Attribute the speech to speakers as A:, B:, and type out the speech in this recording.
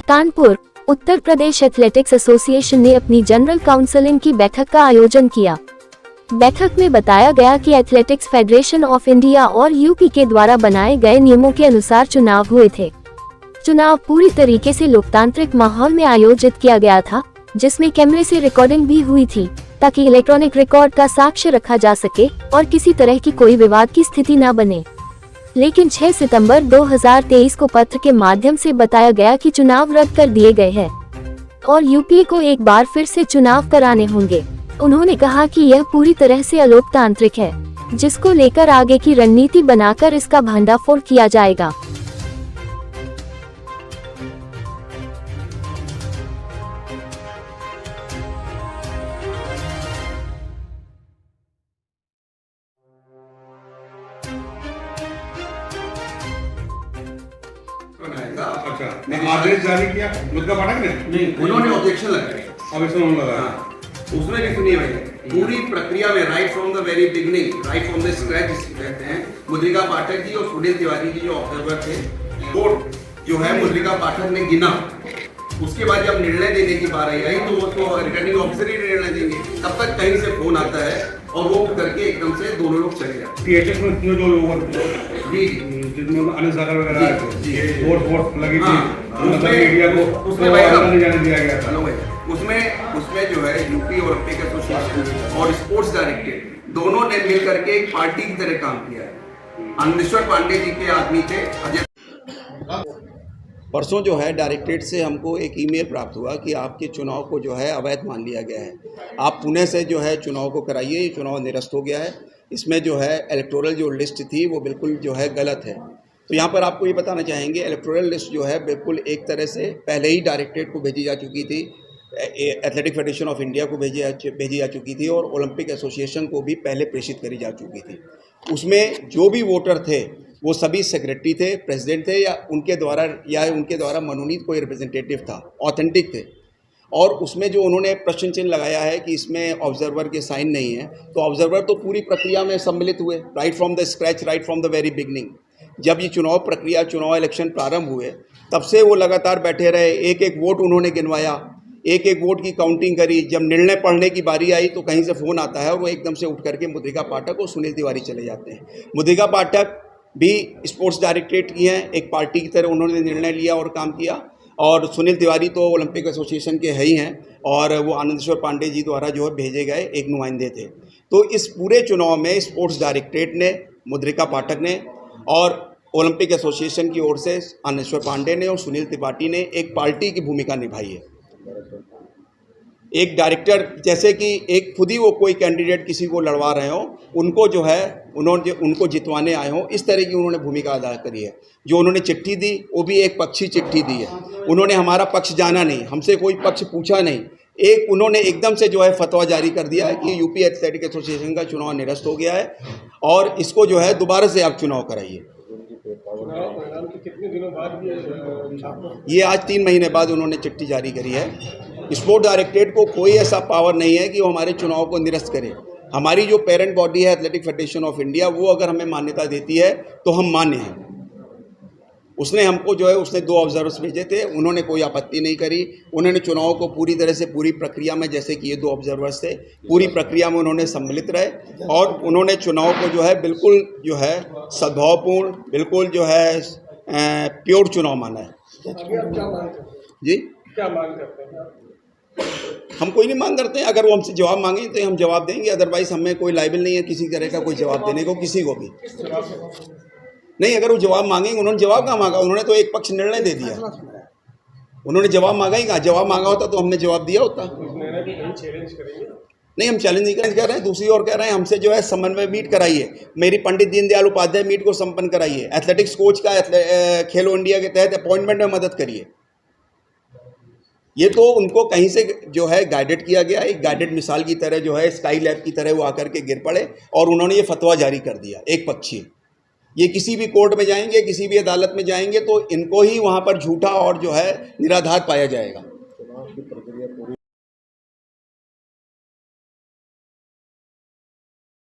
A: Kanpur Uttar Pradesh athletics association ने अपनी general counselling की बैठक का आयोजन किया। बैठक में बताया गया कि एथलेटिक्स फेडरेशन ऑफ इंडिया और यूपी के द्वारा बनाए गए नियमों के अनुसार चुनाव हुए थे। चुनाव पूरी तरीके से लोकतांत्रिक माहौल में आयोजित किया गया था, जिसमें कैमरे से रिकॉर्डिंग भी हुई थी ताकि इलेक्ट्रॉनिक रिकॉर्ड का साक्ष्य रखा जा सके और किसी तरह की कोई विवाद की स्थिति न बने। लेकिन 6 सितंबर 2023 को पत्र के माध्यम से बताया गया कि चुनाव रद्द कर दिए गए हैं और यूपी को एक बार फिर से चुनाव कराने होंगे। उन्होंने कहा कि यह पूरी तरह से अलोकतांत्रिक है, जिसको लेकर आगे की रणनीति बनाकर इसका भंडाफोड़ किया जाएगा।
B: अच्छा, आदेश जारी किया मुद्दा पाठक ने?
C: नहीं, उन्होंने ऑब्जेक्शन लगाया।
B: अब इसमें उन्होंने लगाया।
C: उसमें भी सुनिए भाई, पूरी प्रक्रिया में right from the very beginning, right from the scratch कहते हैं, मुद्रिका पाठक जी और सुनील तिवारी जी जो ऑब्जर्वर थे, वोट जो है मुद्रिका पाठक ने गिना। उसके बाद जब निर्णय देने की बारी आई तो वो तो रिटर्निंग ऑफिसर ही निर्णय देंगे। तब तक कहीं से फोन आता है और वोट करके एकदम से दोनों लोग चले जाते।
B: टीएचएस में जो लोग
C: जी
B: जिनमें अनिल सागर वगैरह वोट लगी थी,
C: उसमें
B: मीडिया को
C: उसमें
B: नहीं जाने दिया गया था।
C: उसमें जो है यूपी ओलंपिक एसोसिएशन और स्पोर्ट्स डायरेक्टर दोनों ने मिल करके एक पार्टी की तरह काम किया है। अनिश्वर पांडे जी के आदमी थे अजय।
D: परसों जो है डायरेक्टरेट से हमको एक ईमेल प्राप्त हुआ कि आपके चुनाव को जो है अवैध मान लिया गया है, आप पुणे से जो है चुनाव को कराइए, ये चुनाव निरस्त हो गया है, इसमें जो है इलेक्टोरल जो लिस्ट थी वो बिल्कुल जो है गलत है। तो यहाँ पर आपको ये बताना चाहेंगे इलेक्टोरल लिस्ट जो है बिल्कुल एक तरह से पहले ही डायरेक्टरेट को भेजी जा चुकी थी, एथलेटिक फेडरेशन ऑफ इंडिया को भेजी जा चुकी थी और ओलंपिक एसोसिएशन को भी पहले प्रेषित करी जा चुकी थी। उसमें जो भी वोटर थे वो सभी सेक्रेटरी थे, प्रेसिडेंट थे या उनके द्वारा मनोनीत कोई रिप्रेजेंटेटिव था, ऑथेंटिक थे। और उसमें जो उन्होंने प्रश्न चिन्ह लगाया है कि इसमें ऑब्जर्वर के साइन नहीं है, तो ऑब्जर्वर तो पूरी प्रक्रिया में सम्मिलित हुए, right from the scratch, right from the very beginning. जब ये चुनाव प्रक्रिया, चुनाव इलेक्शन प्रारंभ हुए तब से वो लगातार बैठे रहे, एक एक वोट उन्होंने गिनवाया, एक एक वोट की काउंटिंग करी। जब निर्णय पढ़ने की बारी आई तो कहीं से फ़ोन आता है और वो एकदम से उठ करके मुद्रिका पाठक और सुनील तिवारी चले जाते हैं। मुद्रिका पाठक भी स्पोर्ट्स डायरेक्टरेट की हैं, एक पार्टी की तरह उन्होंने निर्णय लिया और काम किया, और सुनील तिवारी तो ओलंपिक एसोसिएशन के है ही हैं और वो आनंदेश्वर पांडे जी द्वारा जो है भेजे गए एक नुमाइंदे थे। तो इस पूरे चुनाव में स्पोर्ट्स डायरेक्टरेट ने, मुद्रिका पाठक ने और ओलंपिक एसोसिएशन की ओर से आनंदेश्वर पांडे ने और सुनील त्रिपाठी ने एक पार्टी की भूमिका निभाई है। एक डायरेक्टर जैसे कि एक खुद ही वो कोई कैंडिडेट किसी को लड़वा रहे हो, उनको जो है उनको जितवाने आए हों, इस तरह की उन्होंने भूमिका अदा करी है। जो उन्होंने चिट्ठी दी वो भी एक पक्षी चिट्ठी दी है, उन्होंने हमारा पक्ष जाना नहीं, हमसे कोई पक्ष पूछा नहीं, एक उन्होंने एकदम से जो है फतवा जारी कर दिया है कि यूपी एथलेटिक एसोसिएशन का चुनाव निरस्त हो गया है और इसको जो है दोबारा से आप चुनाव कराइए।
B: कितने दिनों बाद
D: ये आज 3 महीने बाद उन्होंने चिट्ठी जारी करी है। स्पोर्ट डायरेक्टरेट को कोई ऐसा पावर नहीं है कि वो हमारे चुनाव को निरस्त करे। हमारी जो पेरेंट बॉडी है एथलेटिक फेडरेशन ऑफ इंडिया, वो अगर हमें मान्यता देती है तो हम मान्य हैं। उसने हमको जो है उसने 2 ऑब्जर्वर्स भेजे थे, उन्होंने कोई आपत्ति नहीं करी। उन्होंने चुनाव को पूरी तरह से पूरी प्रक्रिया में, जैसे कि ये 2 ऑब्जर्वर्स थे, पूरी प्रक्रिया में उन्होंने सम्मिलित रहे और उन्होंने चुनाव को जो है बिल्कुल जो है सद्भावपूर्ण, बिल्कुल जो है प्योर चुनाव माना है। जी
B: क्या मांग करते हैं?
D: हम कोई नहीं मांग करते हैं, अगर वो हमसे जवाब मांगे तो हम जवाब देंगे, अदरवाइज हमें कोई लायबिल नहीं है किसी तरह का कोई जवाब देने को किसी को भी नहीं। अगर वो जवाब मांगेंगे, उन्होंने जवाब कहाँ मांगा, उन्होंने तो एक पक्ष निर्णय दे दिया, उन्होंने जवाब मांगा ही कहाँ, जवाब मांगा होता तो हमने जवाब दिया होता। नहीं, हम चैलेंज नहीं कर रहे हैं। दूसरी ओर कह रहे हैं हमसे जो है समन्वय मीट कराइए, मेरी पंडित दीनदयाल उपाध्याय मीट को संपन्न कराइए, एथलेटिक्स कोच का खेलो इंडिया के तहत अपॉइंटमेंट में मदद करिए। ये तो उनको कहीं से जो है गाइडेड किया गया, एक गाइडेड मिसाल की तरह जो है स्काई लैब की तरह वो आकर के गिर पड़े और उन्होंने ये फतवा जारी कर दिया एक पक्षीय। ये किसी भी कोर्ट में जाएंगे, किसी भी अदालत में जाएंगे तो इनको ही वहाँ पर झूठा और जो है निराधार पाया जाएगा।